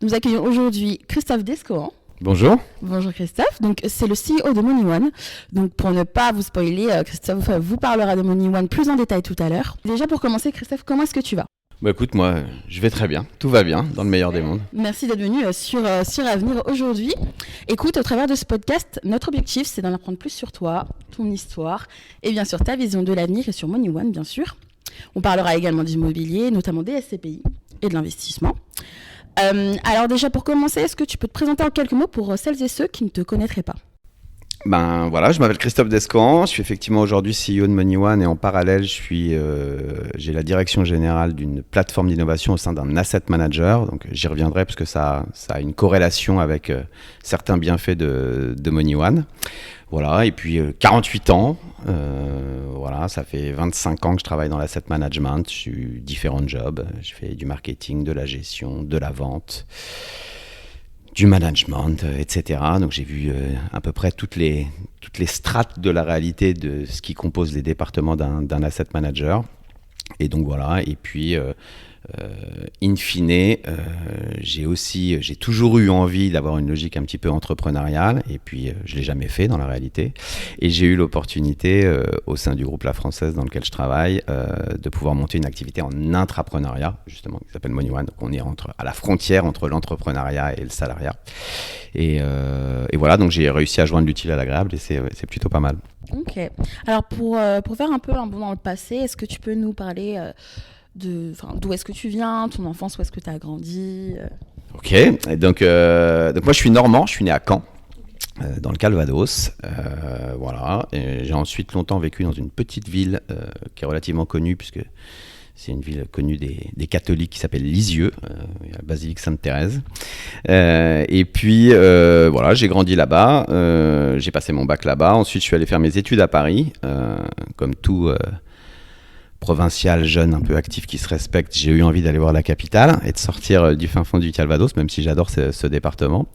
Nous accueillons aujourd'hui Christophe Descohan. Bonjour. Bonjour Christophe. Donc c'est le CEO de MoneyOne. Donc pour ne pas vous spoiler, Christophe vous parlera de MoneyOne plus en détail tout à l'heure. Déjà pour commencer, Christophe, comment est-ce que tu vas ? Bah écoute, moi, je vais très bien. Tout va bien, dans le meilleur des mondes. Merci d'être venu sur Avenir aujourd'hui. Écoute, au travers de ce podcast, notre objectif, c'est d'en apprendre plus sur toi, ton histoire, et bien sûr ta vision de l'avenir et sur MoneyOne, bien sûr. On parlera également d'immobilier, notamment des SCPI et de l'investissement. Alors déjà, pour commencer, est-ce que tu peux te présenter en quelques mots pour celles et ceux qui ne te connaîtraient pas ? Ben voilà, je m'appelle Christophe Descohan, je suis effectivement aujourd'hui CEO de MoneyOne et en parallèle, j'ai la direction générale d'une plateforme d'innovation au sein d'un asset manager. Donc j'y reviendrai parce que ça a une corrélation avec certains bienfaits de MoneyOne. Voilà, et puis 48 ans, voilà, ça fait 25 ans que je travaille dans l'asset management, j'ai eu différents jobs, je fais du marketing, de la gestion, de la vente, du management, etc. Donc j'ai vu à peu près toutes les strates de la réalité de ce qui compose les départements d'un asset manager. Et donc voilà, et puis in fine, j'ai toujours eu envie d'avoir une logique un petit peu entrepreneuriale, et puis je ne l'ai jamais fait dans la réalité. Et j'ai eu l'opportunité au sein du groupe La Française dans lequel je travaille de pouvoir monter une activité en intrapreneuriat, justement, qui s'appelle MoneyOne. Donc on est à la frontière entre l'entrepreneuriat et le salariat. Et voilà, donc j'ai réussi à joindre l'utile à l'agréable et c'est plutôt pas mal. Ok. Alors pour faire un peu un bond dans le passé, est-ce que tu peux nous parler d'où est-ce que tu viens, ton enfance, où est-ce que tu as grandi Ok, donc moi je suis normand, je suis né à Caen, dans le Calvados, voilà. Et j'ai ensuite longtemps vécu dans une petite ville qui est relativement connue puisque c'est une ville connue des catholiques qui s'appelle Lisieux, la basilique Sainte-Thérèse. Et puis voilà, j'ai grandi là-bas, j'ai passé mon bac là-bas. Ensuite, je suis allé faire mes études à Paris, comme tout provincial, jeune, un peu actif qui se respecte. J'ai eu envie d'aller voir la capitale et de sortir du fin fond du Calvados, même si j'adore ce département.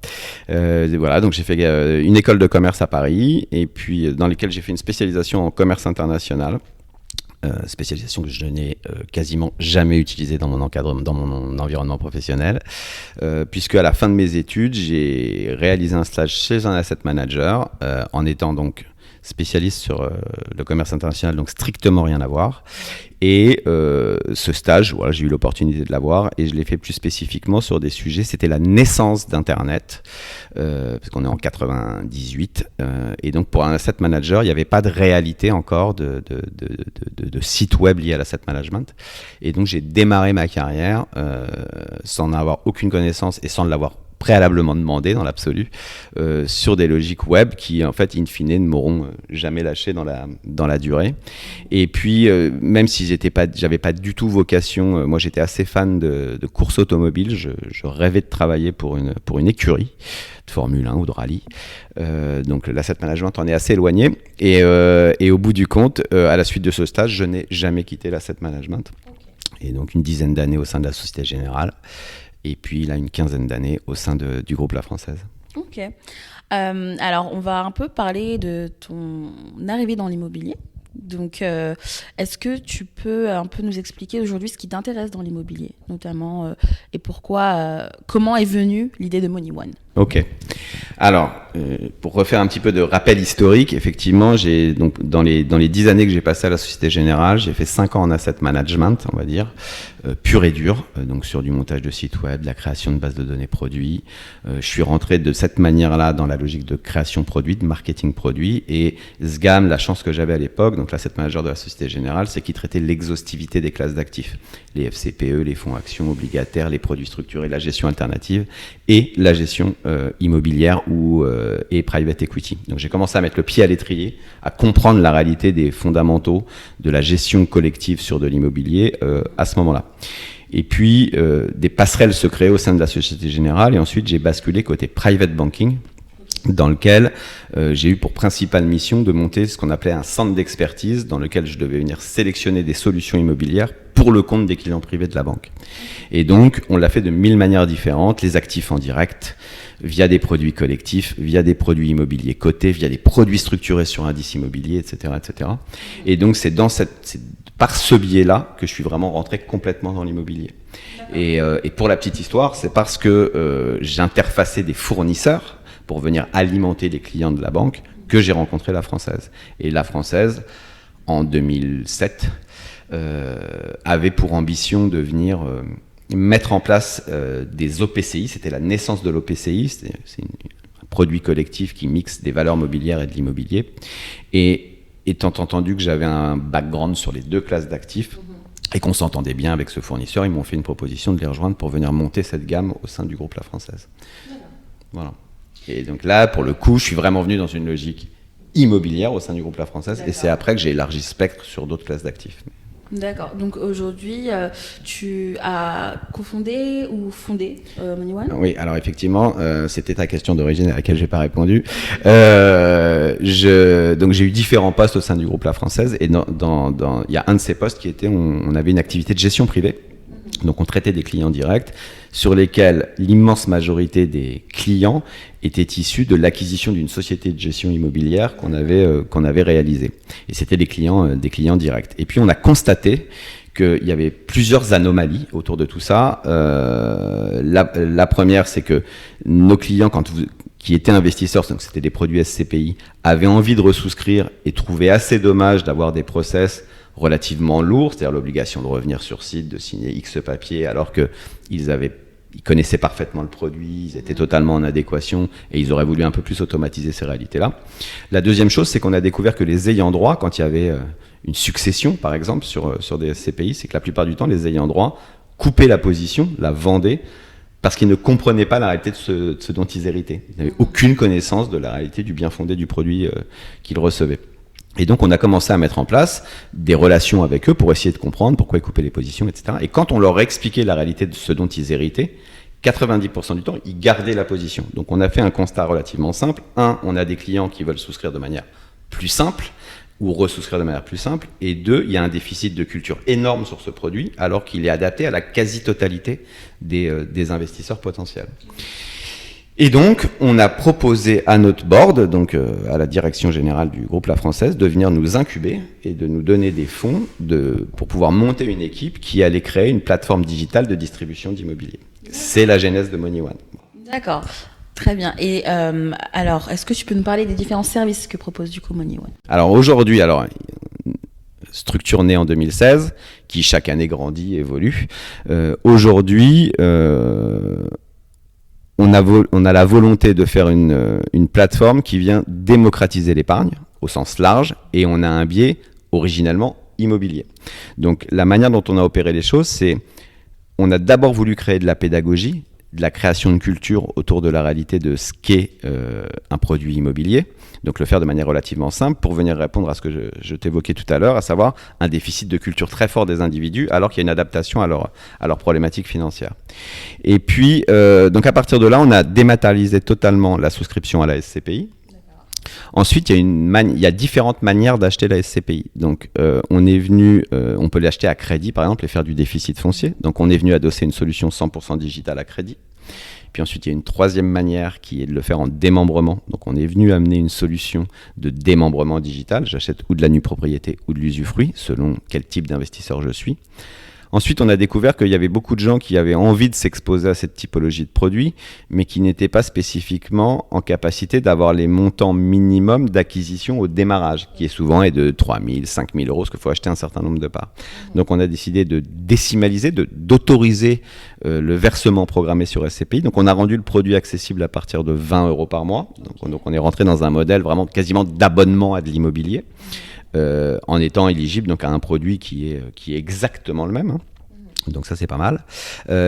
Voilà, donc j'ai fait une école de commerce à Paris, et puis dans laquelle j'ai fait une spécialisation en commerce international. Spécialisation que je n'ai quasiment jamais utilisée dans mon environnement professionnel, puisque à la fin de mes études, j'ai réalisé un stage chez un asset manager, en étant donc spécialiste sur le commerce international, donc strictement rien à voir. Et ce stage, voilà, j'ai eu l'opportunité de l'avoir et je l'ai fait plus spécifiquement sur des sujets. C'était la naissance d'Internet, parce qu'on est en 98. Et donc pour un asset manager, il n'y avait pas de réalité encore de site web lié à l'asset management. Et donc j'ai démarré ma carrière sans en avoir aucune connaissance et sans l'avoir préalablement demandé dans l'absolu, sur des logiques web qui en fait in fine ne m'auront jamais lâché dans la durée. Et puis même si j'avais pas du tout vocation, moi j'étais assez fan de course automobile, je rêvais de travailler pour une écurie de Formule 1 ou de rallye, donc l'asset management en est assez éloigné, et au bout du compte, à la suite de ce stage, je n'ai jamais quitté l'asset management. Okay. Et donc une dizaine d'années au sein de la Société Générale. Et puis, il a une quinzaine d'années au sein du groupe La Française. Ok. Alors, on va un peu parler de ton arrivée dans l'immobilier. Donc, est-ce que tu peux un peu nous expliquer aujourd'hui ce qui t'intéresse dans l'immobilier, notamment, et pourquoi, comment est venue l'idée de MoneyOne ? Ok. Alors, pour refaire un petit peu de rappel historique, effectivement, donc dans les 10 années que j'ai passées à la Société Générale, j'ai fait 5 ans en asset management, on va dire, pur et dur, donc sur du montage de sites web, de la création de bases de données produits. Je suis rentré de cette manière-là dans la logique de création produit, de marketing produit, et SGAM, la chance que j'avais à l'époque, donc l'asset manager de la Société Générale, c'est qu'il traitait l'exhaustivité des classes d'actifs, les FCPE, les fonds actions obligataires, les produits structurés, la gestion alternative et la gestion immobilière et private equity. Donc j'ai commencé à mettre le pied à l'étrier, à comprendre la réalité des fondamentaux de la gestion collective sur de l'immobilier à ce moment-là. Et puis des passerelles se créaient au sein de la Société Générale, et ensuite j'ai basculé côté private banking, dans lequel j'ai eu pour principale mission de monter ce qu'on appelait un centre d'expertise, dans lequel je devais venir sélectionner des solutions immobilières pour le compte des clients privés de la banque. Et donc, on l'a fait de 1000 manières différentes, les actifs en direct, via des produits collectifs, via des produits immobiliers cotés, via des produits structurés sur indices immobiliers, etc., etc. Et donc, c'est par ce biais-là que je suis vraiment rentré complètement dans l'immobilier. Et pour la petite histoire, c'est parce que j'interfaçais des fournisseurs pour venir alimenter les clients de la banque que j'ai rencontré la Française. Et la Française, en 2007, avait pour ambition de venir mettre en place des OPCI. C'était la naissance de l'OPCI, c'est un produit collectif qui mixe des valeurs mobilières et de l'immobilier. Et étant entendu que j'avais un background sur les deux classes d'actifs, et qu'on s'entendait bien avec ce fournisseur, ils m'ont fait une proposition de les rejoindre pour venir monter cette gamme au sein du groupe La Française. Voilà. Et donc là, pour le coup, je suis vraiment venu dans une logique immobilière au sein du groupe La Française. D'accord. Et c'est après que j'ai élargi ce spectre sur d'autres classes d'actifs. D'accord. Donc aujourd'hui, tu as cofondé ou fondé MoneyOne ? Oui, alors effectivement, c'était ta question d'origine à laquelle je n'ai pas répondu. Donc j'ai eu différents postes au sein du groupe La Française. Et il y a un de ces postes qui était, on avait une activité de gestion privée. Donc on traitait des clients directs sur lesquels l'immense majorité des clients étaient issus de l'acquisition d'une société de gestion immobilière qu'on avait réalisée. Et c'était des clients directs. Et puis on a constaté qu'il y avait plusieurs anomalies autour de tout ça. La première, c'est que nos clients, qui étaient investisseurs, donc c'était des produits SCPI, avaient envie de resouscrire et trouvaient assez dommage d'avoir des process relativement lourd, c'est-à-dire l'obligation de revenir sur site, de signer X papiers, alors qu'ils connaissaient parfaitement le produit, ils étaient totalement en adéquation et ils auraient voulu un peu plus automatiser ces réalités-là. La deuxième chose, c'est qu'on a découvert que les ayants droit, quand il y avait une succession, par exemple, sur des SCPI, c'est que la plupart du temps, les ayants droit coupaient la position, la vendaient, parce qu'ils ne comprenaient pas la réalité de ce dont ils héritaient. Ils n'avaient aucune connaissance de la réalité du bien fondé du produit qu'ils recevaient. Et donc, on a commencé à mettre en place des relations avec eux pour essayer de comprendre pourquoi ils coupaient les positions, etc. Et quand on leur expliquait la réalité de ce dont ils héritaient, 90% du temps, ils gardaient la position. Donc, on a fait un constat relativement simple. On a des clients qui veulent souscrire de manière plus simple ou resouscrire de manière plus simple. Et 2, il y a un déficit de culture énorme sur ce produit, alors qu'il est adapté à la quasi-totalité des investisseurs potentiels. Et donc, on a proposé à notre board, donc à la direction générale du groupe La Française, de venir nous incuber et de nous donner des fonds pour pouvoir monter une équipe qui allait créer une plateforme digitale de distribution d'immobilier. C'est la genèse de MoneyOne. D'accord, très bien. Et alors, est-ce que tu peux nous parler des différents services que propose du coup MoneyOne ? Alors aujourd'hui, structure née en 2016, qui chaque année grandit, évolue. Aujourd'hui, on a la volonté de faire une plateforme qui vient démocratiser l'épargne au sens large, et on a un biais originellement immobilier. Donc la manière dont on a opéré les choses, c'est on a d'abord voulu créer de la pédagogie, de la création de culture autour de la réalité de ce qu'est un produit immobilier, donc le faire de manière relativement simple pour venir répondre à ce que je t'évoquais tout à l'heure, à savoir un déficit de culture très fort des individus alors qu'il y a une adaptation à leur problématique financière. Et puis, donc à partir de là, on a dématérialisé totalement la souscription à la SCPI. Ensuite, il y a différentes manières d'acheter la SCPI. Donc, on peut l'acheter à crédit, par exemple, et faire du déficit foncier. Donc, on est venu adosser une solution 100% digitale à crédit. Puis ensuite, il y a une troisième manière qui est de le faire en démembrement. Donc, on est venu amener une solution de démembrement digital. J'achète ou de la nue propriété ou de l'usufruit, selon quel type d'investisseur je suis. Ensuite, on a découvert qu'il y avait beaucoup de gens qui avaient envie de s'exposer à cette typologie de produits, mais qui n'étaient pas spécifiquement en capacité d'avoir les montants minimums d'acquisition au démarrage, qui est souvent de 3 000, 5 000 euros, parce qu'il faut acheter un certain nombre de parts. Donc, on a décidé de décimaliser, d'autoriser le versement programmé sur SCPI. Donc, on a rendu le produit accessible à partir de 20 euros par mois. Donc on est rentré dans un modèle vraiment quasiment d'abonnement à de l'immobilier. En étant éligible donc à un produit qui est exactement le même. Donc ça, c'est pas mal.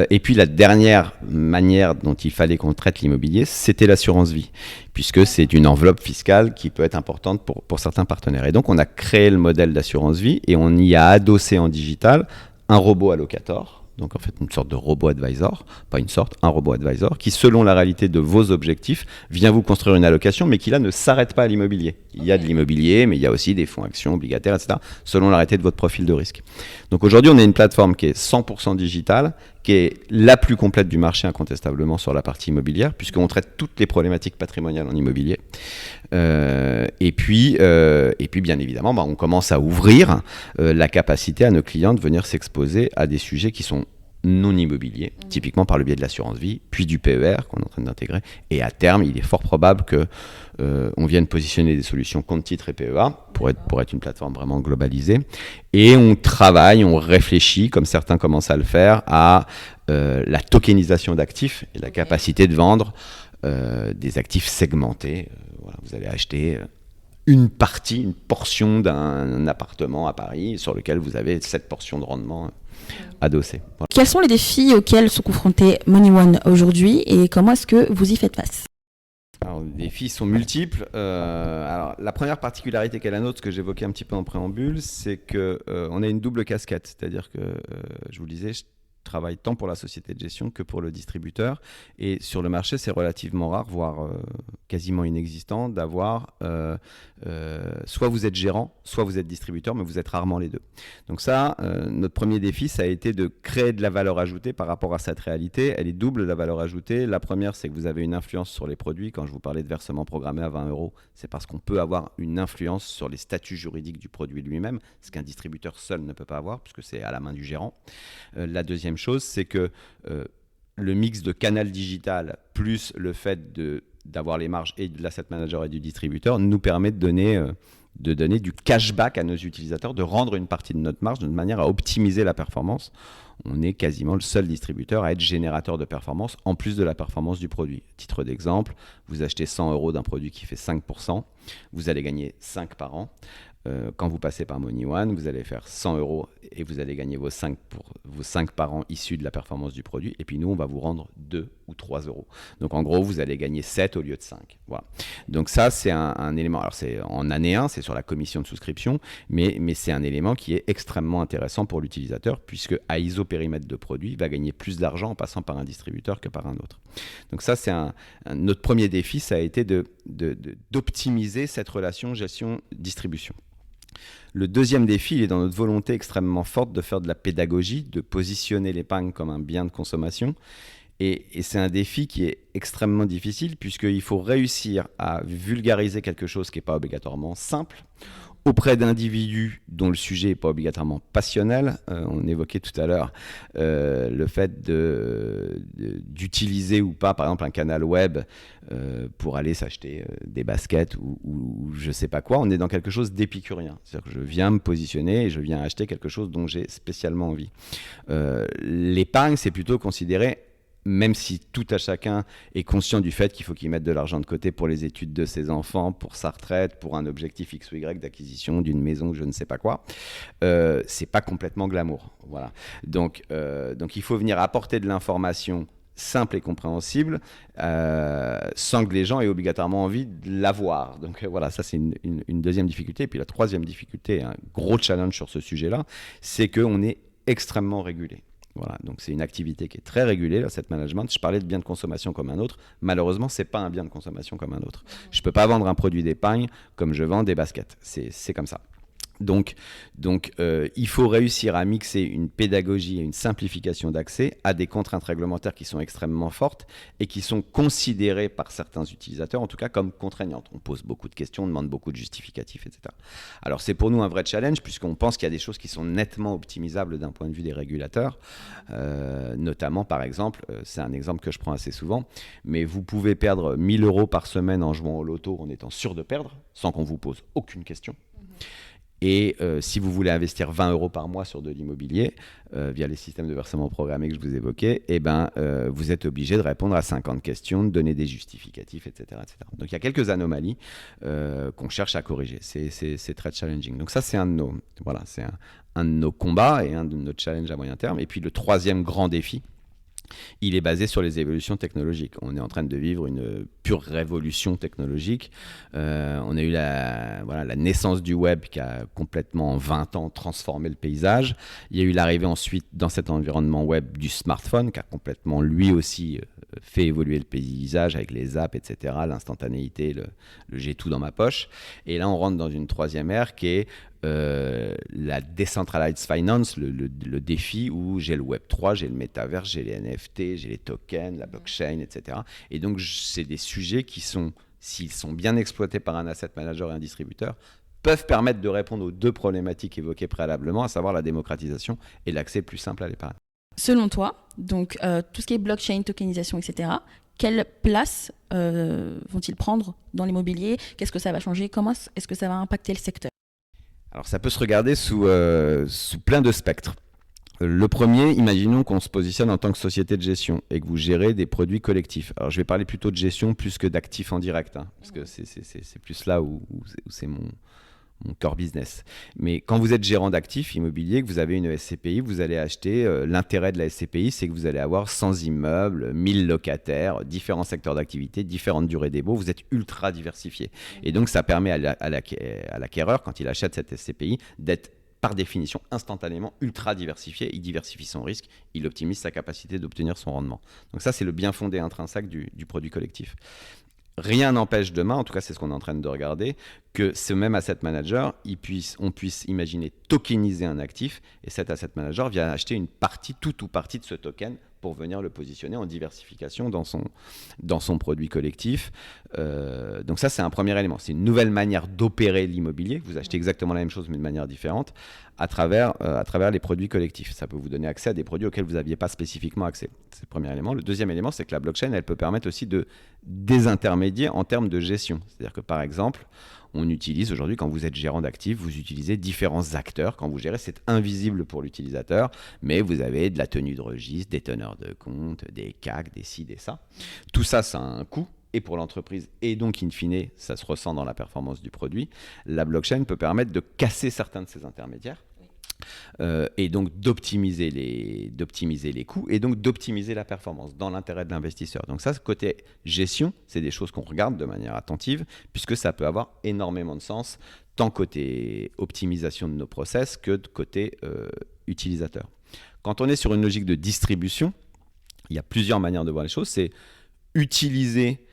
Et puis la dernière manière dont il fallait qu'on traite l'immobilier, c'était l'assurance vie, puisque c'est une enveloppe fiscale qui peut être importante pour certains partenaires. Et donc on a créé le modèle d'assurance vie et on y a adossé en digital un robot allocator. donc en fait une sorte de robot advisor, pas une sorte, un robot advisor, qui selon la réalité de vos objectifs, vient vous construire une allocation, mais qui là ne s'arrête pas à l'immobilier. Il y a de l'immobilier, mais il y a aussi des fonds actions, obligataires, etc., selon la réalité de votre profil de risque. Donc aujourd'hui, on est une plateforme qui est 100% digitale, qui est la plus complète du marché incontestablement sur la partie immobilière, puisqu'on traite toutes les problématiques patrimoniales en immobilier. Et puis, bien évidemment, on commence à ouvrir la capacité à nos clients de venir s'exposer à des sujets qui sont non immobiliers, typiquement par le biais de l'assurance vie, puis du PER qu'on est en train d'intégrer. Et à terme, il est fort probable que on vienne positionner des solutions compte titre et PEA pour être une plateforme vraiment globalisée. Et on travaille, on réfléchit, comme certains commencent à le faire, à la tokenisation d'actifs et la capacité de vendre des actifs segmentés. Voilà, vous allez acheter une portion d'un appartement à Paris sur lequel vous avez cette portion de rendement adossée. Voilà. Quels sont les défis auxquels sont confrontés MoneyOne aujourd'hui et comment est-ce que vous y faites face ? Alors, les défis sont multiples. Alors, la première particularité qu'est la nôtre, ce que j'évoquais un petit peu en préambule, c'est qu'on a une double casquette. C'est-à-dire que, je vous le disais, je travaille tant pour la société de gestion que pour le distributeur. Et sur le marché, c'est relativement rare, voire quasiment inexistant, d'avoir soit vous êtes gérant, soit vous êtes distributeur, mais vous êtes rarement les deux. Donc ça, notre premier défi, ça a été de créer de la valeur ajoutée par rapport à cette réalité. Elle est double, la valeur ajoutée. La première, c'est que vous avez une influence sur les produits. Quand je vous parlais de versement programmé à 20 €, c'est parce qu'on peut avoir une influence sur les statuts juridiques du produit lui-même, ce qu'un distributeur seul ne peut pas avoir, puisque c'est à la main du gérant. La deuxième chose, c'est que le mix de canal digital plus le fait d'avoir les marges et de l'asset manager et du distributeur nous permet de donner du cashback à nos utilisateurs, de rendre une partie de notre marge de manière à optimiser la performance. On est quasiment le seul distributeur à être générateur de performance en plus de la performance du produit. Titre d'exemple, vous achetez 100 € d'un produit qui fait 5%, vous allez gagner 5 par an. Quand vous passez par MoneyOne, vous allez faire 100 € et vous allez gagner vos 5 par an issus de la performance du produit. Et puis nous, on va vous rendre 2 ou 3 €. Donc en gros, vous allez gagner 7 au lieu de 5. Voilà. Donc ça, c'est un élément. Alors c'est en année 1, c'est sur la commission de souscription, mais c'est un élément qui est extrêmement intéressant pour l'utilisateur, puisque à isopérimètre de produit, il va gagner plus d'argent en passant par un distributeur que par un autre. Donc ça, c'est notre premier défi, ça a été d'optimiser cette relation gestion-distribution. Le deuxième défi, il est dans notre volonté extrêmement forte de faire de la pédagogie, de positionner l'épargne comme un bien de consommation. Et c'est un défi qui est extrêmement difficile puisqu'il faut réussir à vulgariser quelque chose qui n'est pas obligatoirement simple auprès d'individus dont le sujet n'est pas obligatoirement passionnel. On évoquait tout à l'heure le fait d'utiliser ou pas, par exemple, un canal web pour aller s'acheter des baskets ou je ne sais pas quoi. On est dans quelque chose d'épicurien. C'est-à-dire que je viens me positionner et je viens acheter quelque chose dont j'ai spécialement envie. L'épargne, c'est plutôt considéré, même si tout à chacun est conscient du fait qu'il faut qu'il mette de l'argent de côté pour les études de ses enfants, pour sa retraite, pour un objectif X ou Y d'acquisition d'une maison ou je ne sais pas quoi, c'est pas complètement glamour. Voilà. Donc il faut venir apporter de l'information simple et compréhensible sans que les gens aient obligatoirement envie de l'avoir. Donc voilà, ça c'est une deuxième difficulté. Et puis la troisième difficulté, un gros challenge sur ce sujet-là, c'est qu'on est extrêmement régulé. Voilà, donc c'est une activité qui est très régulée, l'asset management. Je parlais de bien de consommation comme un autre. Malheureusement, ce n'est pas un bien de consommation comme un autre. Je ne peux pas vendre un produit d'épargne comme je vends des baskets. C'est comme ça. Donc, il faut réussir à mixer une pédagogie et une simplification d'accès à des contraintes réglementaires qui sont extrêmement fortes et qui sont considérées par certains utilisateurs, en tout cas, comme contraignantes. On pose beaucoup de questions, on demande beaucoup de justificatifs, etc. Alors, c'est pour nous un vrai challenge puisqu'on pense qu'il y a des choses qui sont nettement optimisables d'un point de vue des régulateurs, notamment, par exemple, c'est un exemple que je prends assez souvent, mais vous pouvez perdre 1 000 € par semaine en jouant au loto en étant sûr de perdre, sans qu'on vous pose aucune question. Et si vous voulez investir 20 € par mois sur de l'immobilier, via les systèmes de versement programmés que je vous évoquais, vous êtes obligé de répondre à 50 questions, de donner des justificatifs, etc. Donc il y a quelques anomalies qu'on cherche à corriger. C'est très challenging. Donc ça, c'est un de nos combats et un de nos challenges à moyen terme. Et puis le troisième grand défi, il est basé sur les évolutions technologiques. On est en train de vivre une pure révolution technologique. On a eu la naissance du web qui a complètement en 20 ans transformé le paysage. Il y a eu l'arrivée ensuite dans cet environnement web du smartphone qui a complètement lui aussi fait évoluer le paysage avec les apps, etc., l'instantanéité, le j'ai tout dans ma poche. Et là, on rentre dans une troisième ère qui est la decentralized finance, le défi où j'ai le Web3, j'ai le métaverse, j'ai les NFT, j'ai les tokens, la blockchain, etc. Et donc, c'est des sujets qui sont, s'ils sont bien exploités par un asset manager et un distributeur, peuvent permettre de répondre aux deux problématiques évoquées préalablement, à savoir la démocratisation et l'accès plus simple à l'épargne. Selon toi, donc tout ce qui est blockchain, tokenisation, etc., quelle place vont-ils prendre dans l'immobilier? Qu'est-ce que ça va changer? Comment est-ce que ça va impacter le secteur? Alors ça peut se regarder sous plein de spectres. Le premier, imaginons qu'on se positionne en tant que société de gestion et que vous gérez des produits collectifs. Alors je vais parler plutôt de gestion plus que d'actifs en direct, hein, parce que c'est plus là où c'est mon core business. Mais quand vous êtes gérant d'actifs immobiliers, que vous avez une SCPI, vous allez acheter, l'intérêt de la SCPI, c'est que vous allez avoir 100 immeubles, 1000 locataires, différents secteurs d'activité, différentes durées des baux, vous êtes ultra diversifié. Et donc ça permet à l'acquéreur, quand il achète cette SCPI, d'être par définition instantanément ultra diversifié. Il diversifie son risque, il optimise sa capacité d'obtenir son rendement. Donc ça, c'est le bien fondé intrinsèque du produit collectif. Rien n'empêche demain, en tout cas c'est ce qu'on est en train de regarder, que ce même asset manager, on puisse imaginer tokeniser un actif et cet asset manager vient acheter une partie, toute ou partie de ce token pour venir le positionner en diversification dans son produit collectif. Donc ça, c'est un premier élément. C'est une nouvelle manière d'opérer l'immobilier. Vous achetez exactement la même chose mais de manière différente à travers les produits collectifs. Ça peut vous donner accès à des produits auxquels vous n'aviez pas spécifiquement accès. C'est le premier élément. Le deuxième élément, c'est que la blockchain, elle peut permettre aussi de désintermédier en termes de gestion. C'est-à-dire que par exemple, on utilise aujourd'hui, quand vous êtes gérant d'actifs, vous utilisez différents acteurs. Quand vous gérez, c'est invisible pour l'utilisateur, mais vous avez de la tenue de registre, des teneurs de compte, des CAC, des ci, des ça. Tout ça, ça a un coût. Et pour l'entreprise, et donc in fine, ça se ressent dans la performance du produit. La blockchain peut permettre de casser certains de ces intermédiaires. Et donc d'optimiser les coûts et donc d'optimiser la performance dans l'intérêt de l'investisseur. Donc ça, côté gestion, c'est des choses qu'on regarde de manière attentive puisque ça peut avoir énormément de sens tant côté optimisation de nos process que de côté utilisateur. Quand on est sur une logique de distribution, il y a plusieurs manières de voir les choses. C'est utiliser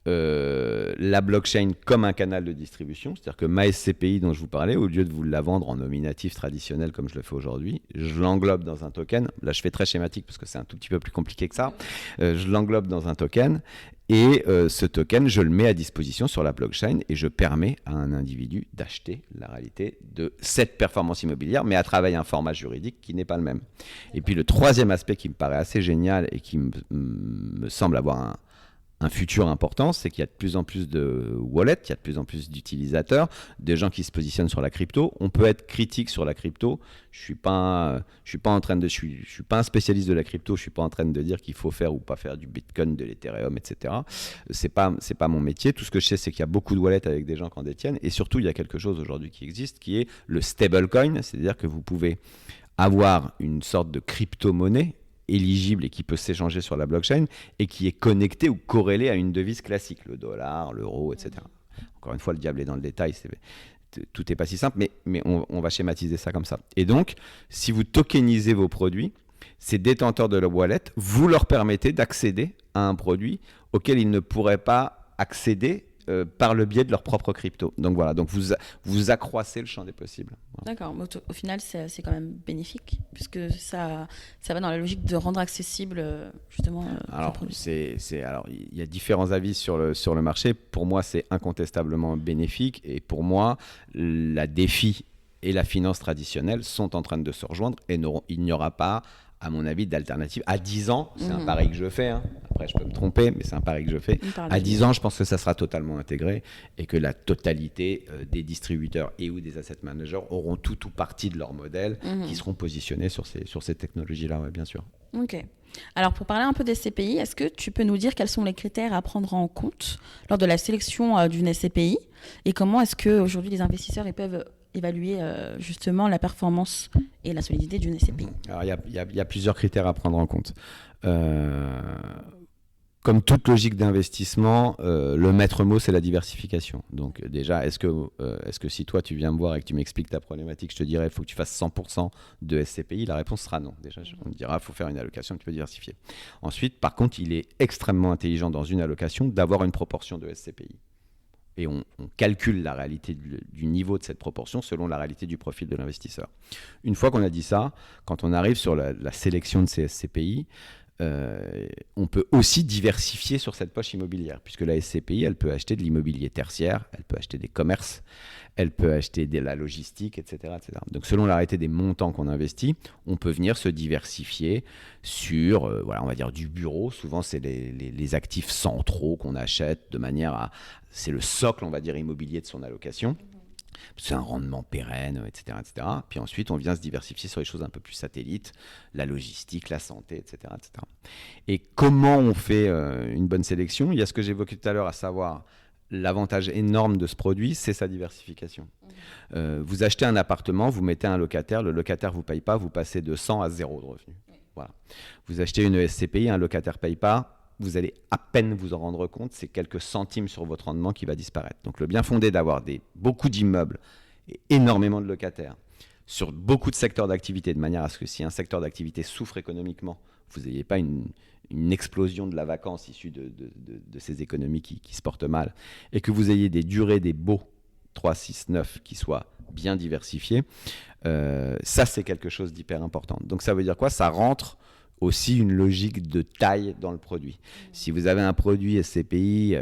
la blockchain comme un canal de distribution, c'est-à-dire que ma SCPI dont je vous parlais, au lieu de vous la vendre en nominatif traditionnel comme je le fais aujourd'hui, je l'englobe dans un token. Là, je fais très schématique parce que c'est un tout petit peu plus compliqué que ça. Je l'englobe dans un token et ce token, je le mets à disposition sur la blockchain et je permets à un individu d'acheter la réalité de cette performance immobilière, mais à travers un format juridique qui n'est pas le même. Et puis le troisième aspect qui me paraît assez génial et qui me semble avoir un futur important, c'est qu'il y a de plus en plus de wallets, il y a de plus en plus d'utilisateurs, des gens qui se positionnent sur la crypto. On peut être critique sur la crypto. Je suis pas un spécialiste de la crypto. Je suis pas en train de dire qu'il faut faire ou pas faire du Bitcoin, de l'Ethereum, etc. C'est pas mon métier. Tout ce que je sais, c'est qu'il y a beaucoup de wallets avec des gens qui en détiennent. Et surtout, il y a quelque chose aujourd'hui qui existe, qui est le stablecoin, c'est-à-dire que vous pouvez avoir une sorte de crypto-monnaie éligible et qui peut s'échanger sur la blockchain et qui est connecté ou corrélé à une devise classique, le dollar, l'euro, etc. Encore une fois, le diable est dans le détail, tout n'est pas si simple, mais on va schématiser ça comme ça. Et donc, si vous tokenisez vos produits, ces détenteurs de la wallet, vous leur permettez d'accéder à un produit auquel ils ne pourraient pas accéder par le biais de leur propre crypto. Donc voilà, donc vous accroissez le champ des possibles. Voilà. D'accord, mais au final, c'est quand même bénéfique, puisque ça va dans la logique de rendre accessible justement alors, le produit. Alors, il y a différents avis sur le marché. Pour moi, c'est incontestablement bénéfique. Et pour moi, la défi et la finance traditionnelle sont en train de se rejoindre et il n'y aura pas, à mon avis, d'alternative. À 10 ans, c'est un pari que je fais. Hein. Après, je peux me tromper, mais c'est un pari que je fais. À 10 ans, je pense que ça sera totalement intégré et que la totalité des distributeurs et ou des asset managers auront tout ou partie de leur modèle qui seront positionnés sur ces technologies-là, ouais, bien sûr. Ok. Alors, pour parler un peu des SCPI, est-ce que tu peux nous dire quels sont les critères à prendre en compte lors de la sélection d'une SCPI et comment est-ce qu'aujourd'hui les investisseurs ils peuvent évaluer justement la performance et la solidité d'une SCPI? Alors, il y a plusieurs critères à prendre en compte. Comme toute logique d'investissement, le maître mot, c'est la diversification. Donc déjà, est-ce que si toi, tu viens me voir et que tu m'expliques ta problématique, je te dirais, il faut que tu fasses 100% de SCPI? La réponse sera non. Déjà, on me dira, il faut faire une allocation un petit peu diversifiée. Ensuite, par contre, il est extrêmement intelligent dans une allocation d'avoir une proportion de SCPI. Et on calcule la réalité du niveau de cette proportion selon la réalité du profil de l'investisseur. Une fois qu'on a dit ça, quand on arrive sur la sélection de ces SCPI, on peut aussi diversifier sur cette poche immobilière, puisque la SCPI, elle peut acheter de l'immobilier tertiaire, elle peut acheter des commerces, elle peut acheter de la logistique, etc., etc. Donc selon la réalité des montants qu'on investit, on peut venir se diversifier sur, voilà, on va dire du bureau. Souvent, c'est les actifs centraux qu'on achète de manière à... C'est le socle, on va dire, immobilier de son allocation. C'est un rendement pérenne, etc., etc. Puis ensuite, on vient se diversifier sur les choses un peu plus satellites, la logistique, la santé, etc., etc. Et comment on fait une bonne sélection? Il y a ce que j'évoquais tout à l'heure, à savoir l'avantage énorme de ce produit, c'est sa diversification. Vous achetez un appartement, vous mettez un locataire, le locataire ne vous paye pas, vous passez de 100 à 0 de revenus. Voilà. Vous achetez une SCPI, un locataire ne paye pas, vous allez à peine vous en rendre compte, c'est quelques centimes sur votre rendement qui va disparaître. Donc le bien fondé d'avoir beaucoup d'immeubles et énormément de locataires sur beaucoup de secteurs d'activité, de manière à ce que si un secteur d'activité souffre économiquement, vous n'ayez pas une explosion de la vacance issue de ces économies qui se portent mal, et que vous ayez des durées, des baux 3, 6, 9 qui soient bien diversifiés, ça c'est quelque chose d'hyper important. Donc ça veut dire quoi? Ça rentre aussi une logique de taille dans le produit. Si vous avez un produit SCPI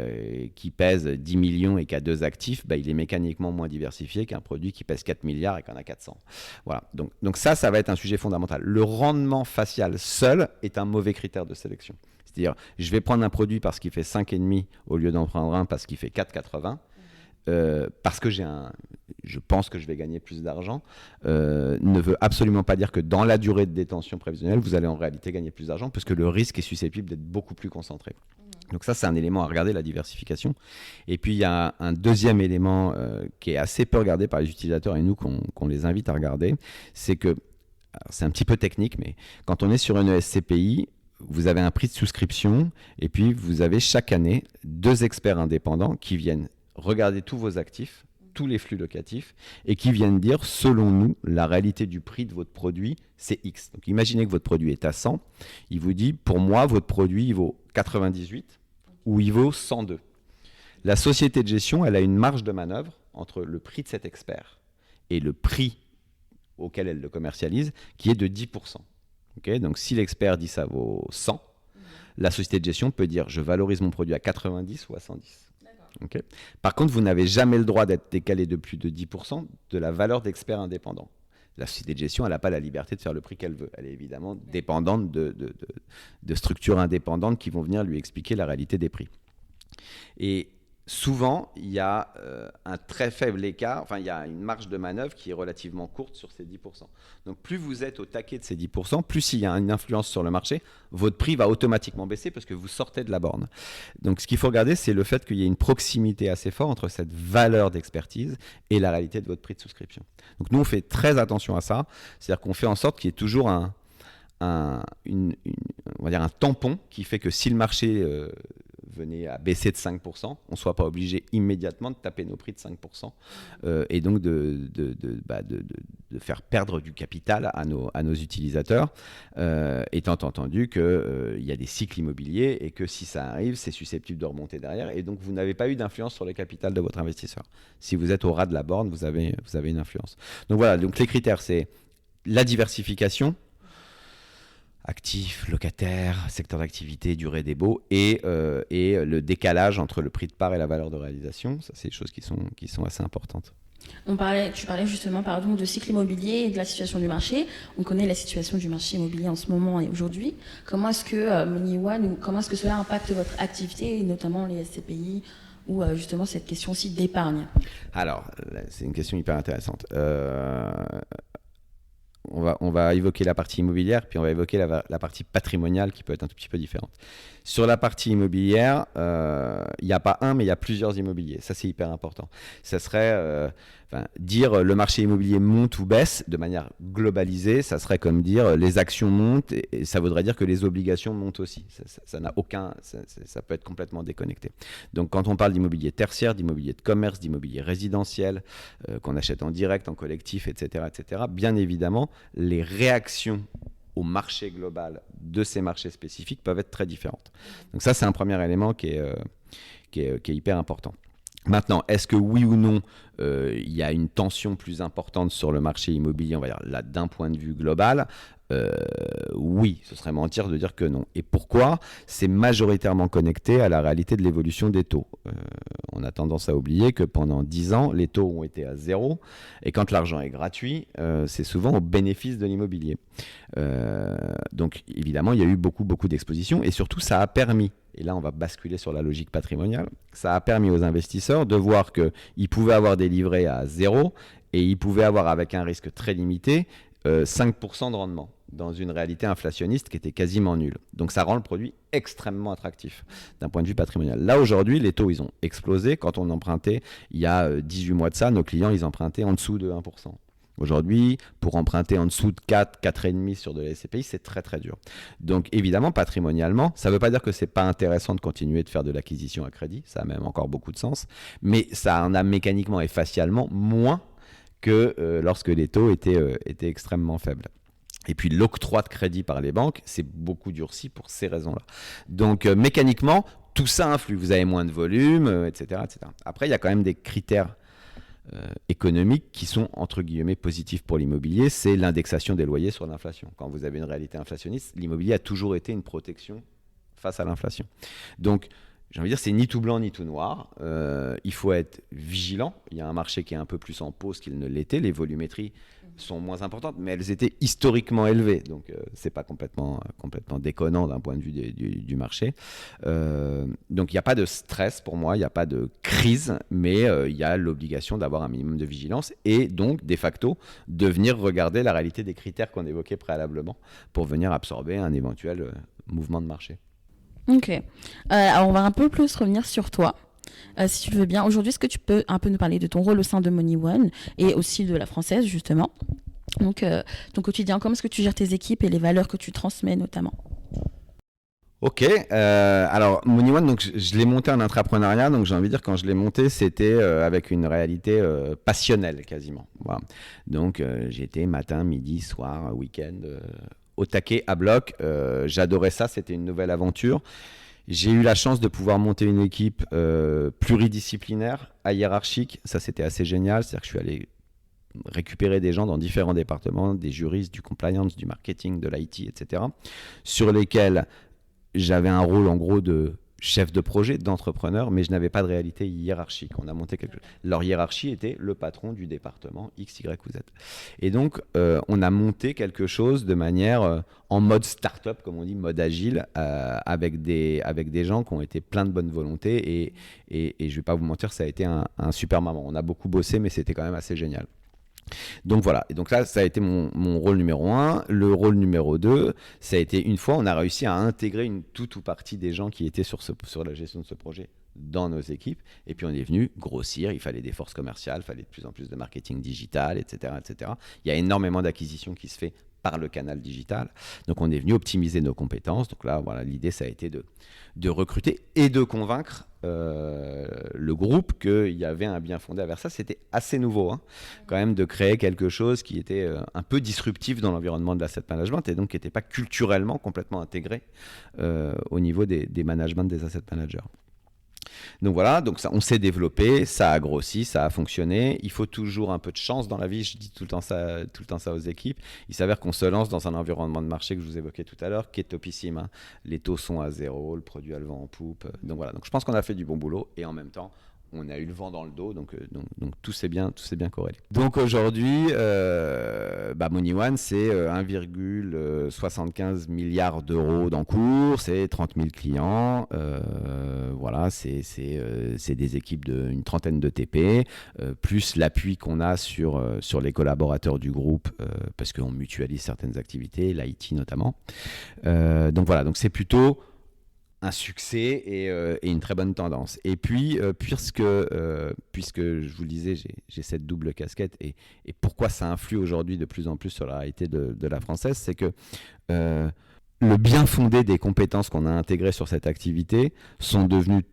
qui pèse 10 millions et qui a 2 actifs, bah, il est mécaniquement moins diversifié qu'un produit qui pèse 4 milliards et qui en a 400. Voilà. Donc ça va être un sujet fondamental. Le rendement facial seul est un mauvais critère de sélection. C'est-à-dire, je vais prendre un produit parce qu'il fait 5,5 au lieu d'en prendre un parce qu'il fait 4,80. Parce que je pense que je vais gagner plus d'argent, ne veut absolument pas dire que dans la durée de détention prévisionnelle, vous allez en réalité gagner plus d'argent, parce que le risque est susceptible d'être beaucoup plus concentré. Donc ça, c'est un élément à regarder, la diversification. Et puis, il y a un deuxième élément qui est assez peu regardé par les utilisateurs, et nous, qu'on les invite à regarder, c'est que, c'est un petit peu technique, mais quand on est sur une SCPI, vous avez un prix de souscription, et puis vous avez chaque année 2 experts indépendants qui viennent regarder tous vos actifs, tous les flux locatifs, et qui viennent dire, selon nous, la réalité du prix de votre produit, c'est X. Donc imaginez que votre produit est à 100, il vous dit, pour moi, votre produit, il vaut 98 ou il vaut 102. La société de gestion, elle a une marge de manœuvre entre le prix de cet expert et le prix auquel elle le commercialise, qui est de 10%. Okay, donc si l'expert dit ça vaut 100, la société de gestion peut dire, je valorise mon produit à 90 ou à 110. Okay. Par contre, vous n'avez jamais le droit d'être décalé de plus de 10% de la valeur d'expert indépendant. La société de gestion, elle n'a pas la liberté de faire le prix qu'elle veut. Elle est évidemment dépendante de structures indépendantes qui vont venir lui expliquer la réalité des prix. Et souvent, il y a un très faible écart, enfin il y a une marge de manœuvre qui est relativement courte sur ces 10%. Donc plus vous êtes au taquet de ces 10%, plus il y a une influence sur le marché, votre prix va automatiquement baisser parce que vous sortez de la borne. Donc ce qu'il faut regarder, c'est le fait qu'il y ait une proximité assez forte entre cette valeur d'expertise et la réalité de votre prix de souscription. Donc nous, on fait très attention à ça, c'est-à-dire qu'on fait en sorte qu'il y ait toujours on va dire un tampon qui fait que si le marché venait à baisser de 5%, on ne soit pas obligé immédiatement de taper nos prix de 5% et donc de faire perdre du capital à nos utilisateurs, étant entendu qu'il y a des cycles immobiliers et que si ça arrive, c'est susceptible de remonter derrière, et donc vous n'avez pas eu d'influence sur le capital de votre investisseur. Si vous êtes au ras de la borne, vous avez une influence. Donc voilà, donc les critères, c'est la diversification, actifs, locataires, secteur d'activité, durée des baux, et le décalage entre le prix de part et la valeur de réalisation. Ça, c'est des choses qui sont assez importantes. Tu parlais justement de cycle immobilier et de la situation du marché. On connaît la situation du marché immobilier en ce moment et aujourd'hui. Comment est-ce que MoneyOne, comment est-ce que cela impacte votre activité, et notamment les SCPI, ou justement cette question aussi d'épargne? Alors, c'est une question hyper intéressante. on va évoquer la partie immobilière, puis on va évoquer la partie patrimoniale qui peut être un tout petit peu différente. Sur la partie immobilière, il n'y a pas un, mais il y a plusieurs immobiliers. Ça, c'est hyper important. Ça serait dire le marché immobilier monte ou baisse de manière globalisée. Ça serait comme dire les actions montent et ça voudrait dire que les obligations montent aussi. Ça n'a aucun, ça peut être complètement déconnecté. Donc, quand on parle d'immobilier tertiaire, d'immobilier de commerce, d'immobilier résidentiel, qu'on achète en direct, en collectif, etc., bien évidemment, les réactions au marché global de ces marchés spécifiques peuvent être très différentes. Donc ça, c'est un premier élément qui est hyper important. Maintenant, est-ce que oui ou non, il y a une tension plus importante sur le marché immobilier, on va dire là, d'un point de vue global? Oui, ce serait mentir de dire que non. Et pourquoi? C'est majoritairement connecté à la réalité de l'évolution des taux. On a tendance à oublier que pendant 10 ans, les taux ont été à zéro. Et quand l'argent est gratuit, c'est souvent au bénéfice de l'immobilier. Donc évidemment, il y a eu beaucoup d'expositions. Et surtout, ça a permis, et là on va basculer sur la logique patrimoniale, ça a permis aux investisseurs de voir qu'ils pouvaient avoir des livrets à zéro et ils pouvaient avoir, avec un risque très limité, 5% de rendement dans une réalité inflationniste qui était quasiment nulle. Donc ça rend le produit extrêmement attractif d'un point de vue patrimonial. Là aujourd'hui, les taux ils ont explosé. Quand on empruntait il y a 18 mois de ça, nos clients ils empruntaient en dessous de 1%. Aujourd'hui, pour emprunter en dessous de 4, 4,5 sur de la SCPI, c'est très très dur. Donc évidemment, patrimonialement, ça ne veut pas dire que ce n'est pas intéressant de continuer de faire de l'acquisition à crédit, ça a même encore beaucoup de sens, mais ça en a mécaniquement et facialement moins que lorsque les taux étaient extrêmement faibles. Et puis l'octroi de crédit par les banques, c'est beaucoup durci pour ces raisons-là. Donc mécaniquement, tout ça influe. Vous avez moins de volume, etc., etc. Après, il y a quand même des critères économiques qui sont entre guillemets positifs pour l'immobilier. C'est l'indexation des loyers sur l'inflation. Quand vous avez une réalité inflationniste, l'immobilier a toujours été une protection face à l'inflation. Donc, j'ai envie de dire, c'est ni tout blanc ni tout noir. Il faut être vigilant. Il y a un marché qui est un peu plus en pause qu'il ne l'était. Les volumétries sont moins importantes, mais elles étaient historiquement élevées. Donc, c'est pas complètement déconnant d'un point de vue du marché. Donc, il n'y a pas de stress pour moi. Il n'y a pas de crise, mais il y a l'obligation d'avoir un minimum de vigilance et donc, de facto, de venir regarder la réalité des critères qu'on évoquait préalablement pour venir absorber un éventuel mouvement de marché. Ok. Alors, on va un peu plus revenir sur toi. Si tu veux bien, aujourd'hui, est-ce que tu peux un peu nous parler de ton rôle au sein de MoneyOne et aussi de la française, justement? Donc, ton quotidien, comment est-ce que tu gères tes équipes et les valeurs que tu transmets, notamment? Ok, alors MoneyOne, donc je l'ai monté en intrapreneuriat, donc j'ai envie de dire quand je l'ai monté, c'était avec une réalité passionnelle quasiment. Voilà. Donc j'étais matin, midi, soir, week-end, au taquet, à bloc. J'adorais ça, c'était une nouvelle aventure. J'ai eu la chance de pouvoir monter une équipe pluridisciplinaire, hiérarchique. Ça, c'était assez génial. C'est-à-dire que je suis allé récupérer des gens dans différents départements, des juristes, du compliance, du marketing, de l'IT, etc., sur lesquels j'avais un rôle en gros de chef de projet, d'entrepreneur, mais je n'avais pas de réalité hiérarchique. On a monté quelque chose. Leur hiérarchie était le patron du département X, Y ou Z. Et donc, on a monté quelque chose de manière en mode start-up, comme on dit, mode agile, avec des gens qui ont été pleins de bonne volonté. Et je ne vais pas vous mentir, ça a été un super moment. On a beaucoup bossé, mais c'était quand même assez génial. Donc voilà, et donc là ça a été mon rôle numéro 1. Le rôle numéro 2, ça a été une fois on a réussi à intégrer une toute ou partie des gens qui étaient sur la gestion de ce projet dans nos équipes, et puis on est venu grossir, il fallait des forces commerciales, il fallait de plus en plus de marketing digital, etc., etc. Il y a énormément d'acquisitions qui se fait par le canal digital, donc on est venu optimiser nos compétences. Donc là voilà, l'idée ça a été de recruter et de convaincre le groupe qu'il y avait un bien fondé à vers ça. C'était assez nouveau quand même de créer quelque chose qui était un peu disruptif dans l'environnement de l'asset management et donc qui n'était pas culturellement complètement intégré au niveau des managements des asset managers. Donc voilà, donc ça, on s'est développé, ça a grossi, ça a fonctionné. Il faut toujours un peu de chance dans la vie, je dis tout le temps ça aux équipes. Il s'avère qu'on se lance dans un environnement de marché que je vous évoquais tout à l'heure, qui est topissime. Les taux sont à zéro, le produit a le vent en poupe. Donc voilà, donc je pense qu'on a fait du bon boulot et en même temps, on a eu le vent dans le dos, donc tout s'est bien corrélé. Donc aujourd'hui, MoneyOne, c'est 1,75 milliard d'euros d'encours, c'est 30 000 clients, voilà, c'est des équipes d'une trentaine de TP, plus l'appui qu'on a sur les collaborateurs du groupe, parce qu'on mutualise certaines activités, l'IT notamment. Donc voilà, donc c'est plutôt un succès et une très bonne tendance. Et puis, puisque je vous le disais, j'ai cette double casquette et pourquoi ça influe aujourd'hui de plus en plus sur la réalité de la française, c'est que le bien fondé des compétences qu'on a intégrées sur cette activité sont devenues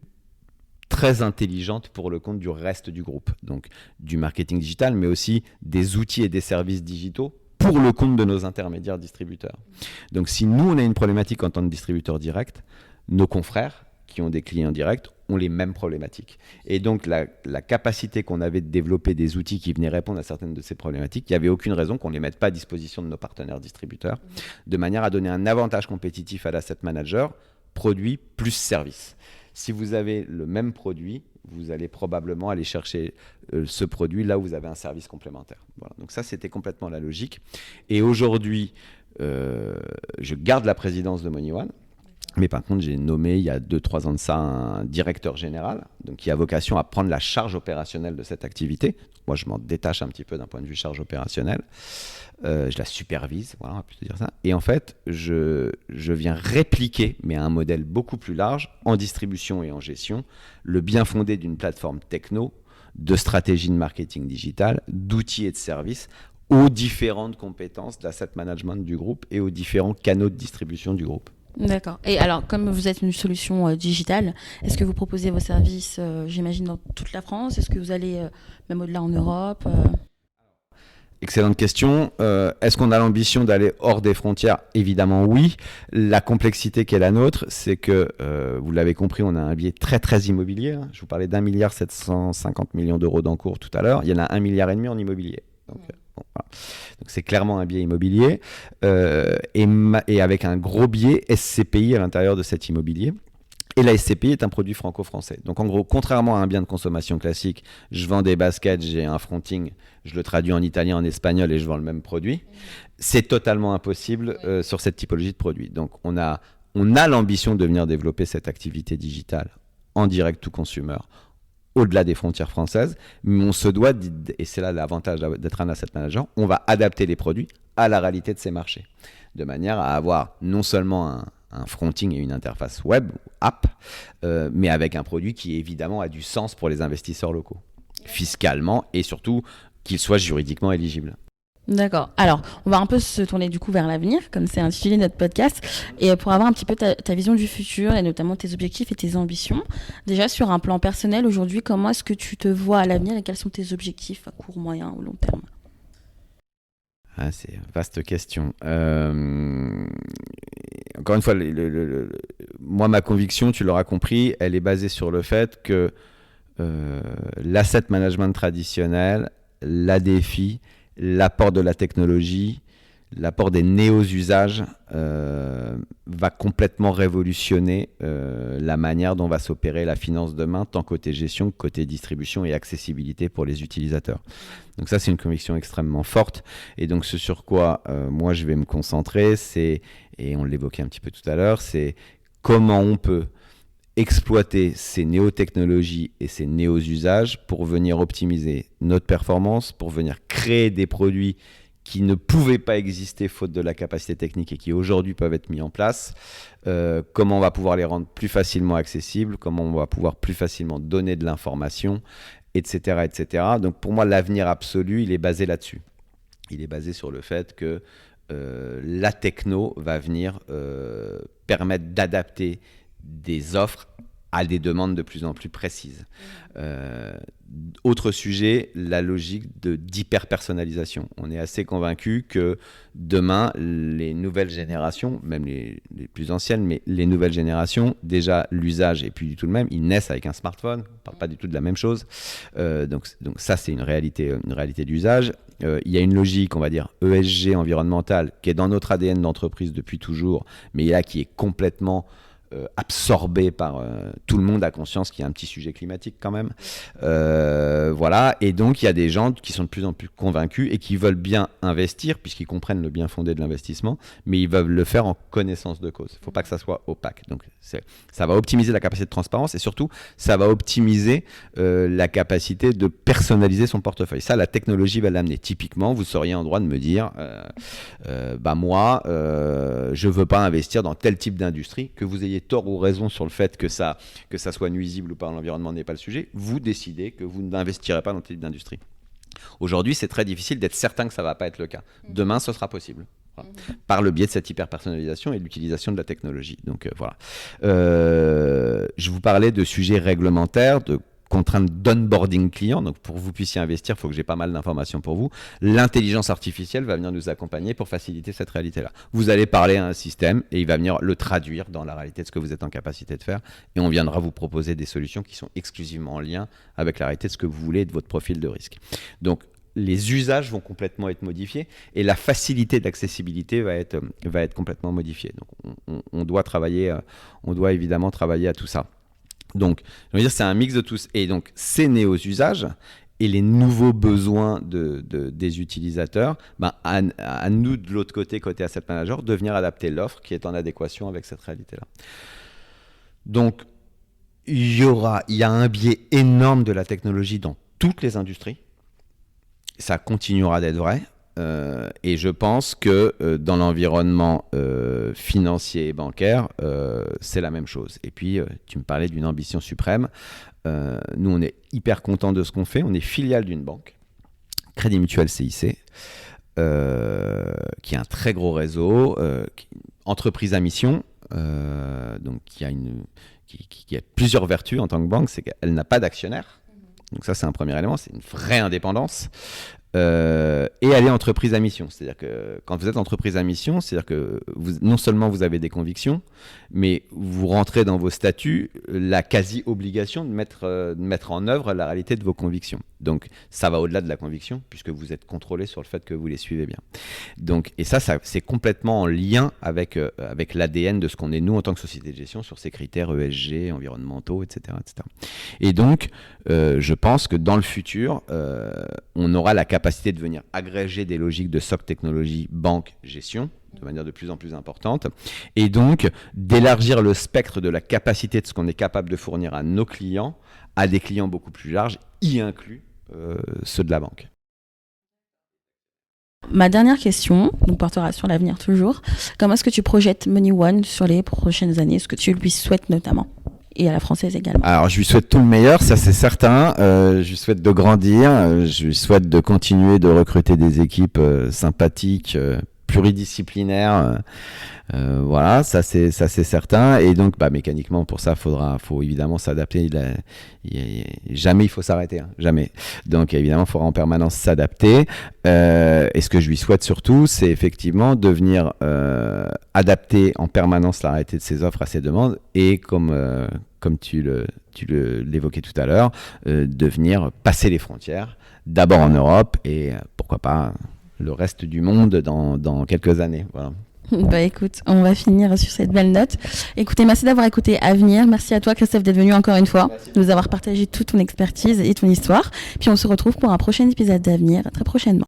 très intelligentes pour le compte du reste du groupe. Donc du marketing digital, mais aussi des outils et des services digitaux pour le compte de nos intermédiaires distributeurs. Donc si nous, on a une problématique en tant que distributeur direct, nos confrères qui ont des clients directs ont les mêmes problématiques. Et donc, la capacité qu'on avait de développer des outils qui venaient répondre à certaines de ces problématiques, il n'y avait aucune raison qu'on ne les mette pas à disposition de nos partenaires distributeurs, de manière à donner un avantage compétitif à l'asset manager, produit plus service. Si vous avez le même produit, vous allez probablement aller chercher ce produit là où vous avez un service complémentaire. Voilà. Donc ça, c'était complètement la logique. Et aujourd'hui, je garde la présidence de MoneyOne. Mais par contre, j'ai nommé il y a 2-3 ans de ça un directeur général, donc qui a vocation à prendre la charge opérationnelle de cette activité. Moi, je m'en détache un petit peu d'un point de vue charge opérationnelle. Je la supervise, voilà, on va plutôt dire ça. Et en fait, je viens répliquer, mais à un modèle beaucoup plus large, en distribution et en gestion, le bien fondé d'une plateforme techno, de stratégie de marketing digital, d'outils et de services, aux différentes compétences d'asset management du groupe et aux différents canaux de distribution du groupe. D'accord. Et alors, comme vous êtes une solution digitale, est-ce que vous proposez vos services, j'imagine, dans toute la France? Est-ce que vous allez même au-delà en Europe Excellente question. Est-ce qu'on a l'ambition d'aller hors des frontières? Évidemment, oui. La complexité qui est la nôtre, c'est que, vous l'avez compris, on a un biais très, très immobilier. Hein. Je vous parlais d'1,750 milliard d'euros d'encours tout à l'heure. Il y en a 1,5 milliard en immobilier. Donc, voilà. Donc c'est clairement un biais immobilier et avec un gros biais SCPI à l'intérieur de cet immobilier. Et la SCPI est un produit franco-français. Donc en gros, contrairement à un bien de consommation classique, je vends des baskets, j'ai un fronting, je le traduis en italien, en espagnol et je vends le même produit. C'est totalement impossible sur cette typologie de produit. Donc on a l'ambition de venir développer cette activité digitale en direct to consumer au-delà des frontières françaises, mais on se doit, et c'est là l'avantage d'être un asset manager, on va adapter les produits à la réalité de ces marchés, de manière à avoir non seulement un fronting et une interface web, app, mais avec un produit qui évidemment a du sens pour les investisseurs locaux, fiscalement et surtout qu'il soit juridiquement éligible. D'accord. Alors, on va un peu se tourner du coup vers l'avenir, comme c'est intitulé notre podcast, et pour avoir un petit peu ta vision du futur, et notamment tes objectifs et tes ambitions. Déjà, sur un plan personnel, aujourd'hui, comment est-ce que tu te vois à l'avenir et quels sont tes objectifs à court, moyen ou long terme? C'est une vaste question. Encore une fois, moi, ma conviction, tu l'auras compris, elle est basée sur le fait que l'asset management traditionnel, la défi, l'apport de la technologie, l'apport des néo-usages va complètement révolutionner la manière dont va s'opérer la finance demain, tant côté gestion que côté distribution et accessibilité pour les utilisateurs. Donc ça, c'est une conviction extrêmement forte. Et donc ce sur quoi moi je vais me concentrer, c'est, et on l'évoquait un petit peu tout à l'heure, c'est comment on peut exploiter ces néo-technologies et ces néo-usages pour venir optimiser notre performance, pour venir créer des produits qui ne pouvaient pas exister faute de la capacité technique et qui aujourd'hui peuvent être mis en place, comment on va pouvoir les rendre plus facilement accessibles, comment on va pouvoir plus facilement donner de l'information, etc., etc. Donc pour moi, l'avenir absolu, il est basé là-dessus. Il est basé sur le fait que la techno va venir permettre d'adapter des offres à des demandes de plus en plus précises. Autre sujet, la logique d'hyper-personnalisation. On est assez convaincu que demain, les nouvelles générations, même les plus anciennes, mais les nouvelles générations, déjà l'usage n'est plus du tout le même. Ils naissent avec un smartphone, on ne parle pas du tout de la même chose. Donc ça, c'est une réalité d'usage. Il y a une logique, on va dire, ESG environnementale, qui est dans notre ADN d'entreprise depuis toujours, mais là qui est complètement absorbé par tout le monde a conscience qu'il y a un petit sujet climatique quand même. Voilà, et donc il y a des gens qui sont de plus en plus convaincus et qui veulent bien investir puisqu'ils comprennent le bien fondé de l'investissement, mais ils veulent le faire en connaissance de cause. Il ne faut pas que ça soit opaque. Donc ça va optimiser la capacité de transparence et surtout ça va optimiser la capacité de personnaliser son portefeuille. Ça, la technologie va l'amener. Typiquement, vous seriez en droit de me dire moi, je ne veux pas investir dans tel type d'industrie, que vous ayez tort ou raison sur le fait que ça soit nuisible ou pas à l'environnement n'est pas le sujet, vous décidez que vous n'investirez pas dans tel type d'industrie. Aujourd'hui, c'est très difficile d'être certain que ça ne va pas être le cas. Demain, ce sera possible. Voilà. Par le biais de cette hyper-personnalisation et de l'utilisation de la technologie. Donc voilà. Je vous parlais de sujets réglementaires, de contraintes d'onboarding client. Donc pour que vous puissiez investir, il faut que j'ai pas mal d'informations pour vous. L'intelligence artificielle va venir nous accompagner pour faciliter cette réalité-là. Vous allez parler à un système et il va venir le traduire dans la réalité de ce que vous êtes en capacité de faire et on viendra vous proposer des solutions qui sont exclusivement en lien avec la réalité de ce que vous voulez et de votre profil de risque. Donc les usages vont complètement être modifiés et la facilité d'accessibilité va être complètement modifiée. Donc on doit évidemment travailler à tout ça. Donc, je veux dire, c'est un mix de tous. Et donc, ces néo-usages et les nouveaux besoins des utilisateurs, à nous, de l'autre côté asset manager, de venir adapter l'offre qui est en adéquation avec cette réalité-là. Donc, il y a un biais énorme de la technologie dans toutes les industries. Ça continuera d'être vrai. Et je pense que dans l'environnement financier et bancaire, c'est la même chose. Et puis, tu me parlais d'une ambition suprême. Nous, on est hyper contents de ce qu'on fait. On est filiale d'une banque, Crédit Mutuel CIC, qui a un très gros réseau, entreprise à mission, donc qui a plusieurs vertus en tant que banque, c'est qu'elle n'a pas d'actionnaire. Donc ça, c'est un premier élément, c'est une vraie indépendance. Et elle est entreprise à mission. C'est-à-dire que quand vous êtes entreprise à mission, c'est-à-dire que non seulement vous avez des convictions, mais vous rentrez dans vos statuts la quasi-obligation de mettre en œuvre la réalité de vos convictions. Donc ça va au-delà de la conviction, puisque vous êtes contrôlé sur le fait que vous les suivez bien. Donc, et ça c'est complètement en lien avec l'ADN de ce qu'on est nous en tant que société de gestion sur ces critères ESG, environnementaux, etc. etc. Et donc, je pense que dans le futur, on aura la capacité de venir agréger des logiques de SOC technologie, banque, gestion, de manière de plus en plus importante, et donc d'élargir le spectre de la capacité de ce qu'on est capable de fournir à nos clients, à des clients beaucoup plus larges, y inclus ceux de la banque. Ma dernière question nous portera sur l'avenir toujours. Comment est-ce que tu projettes MoneyOne sur les prochaines années? Est-ce que tu lui souhaites notamment? Et à la française également. Alors, je lui souhaite tout le meilleur, ça c'est certain. Je lui souhaite de grandir, je lui souhaite de continuer de recruter des équipes sympathiques, pluridisciplinaires. Voilà, ça c'est certain. Et donc, mécaniquement, pour ça, faut évidemment s'adapter. Jamais il faut s'arrêter, hein, jamais. Donc, évidemment, il faudra en permanence s'adapter. Et ce que je lui souhaite surtout, c'est effectivement de venir adapter en permanence la réalité de ses offres à ses demandes et comme tu l'évoquais tout à l'heure, de venir passer les frontières, d'abord en Europe et pourquoi pas le reste du monde dans quelques années. Voilà. Écoute, on va finir sur cette belle note. Écoutez, merci d'avoir écouté Avenir. Merci à toi, Christophe, d'être venu encore une fois, de nous avoir partagé toute ton expertise et ton histoire. Puis on se retrouve pour un prochain épisode d'Avenir très prochainement.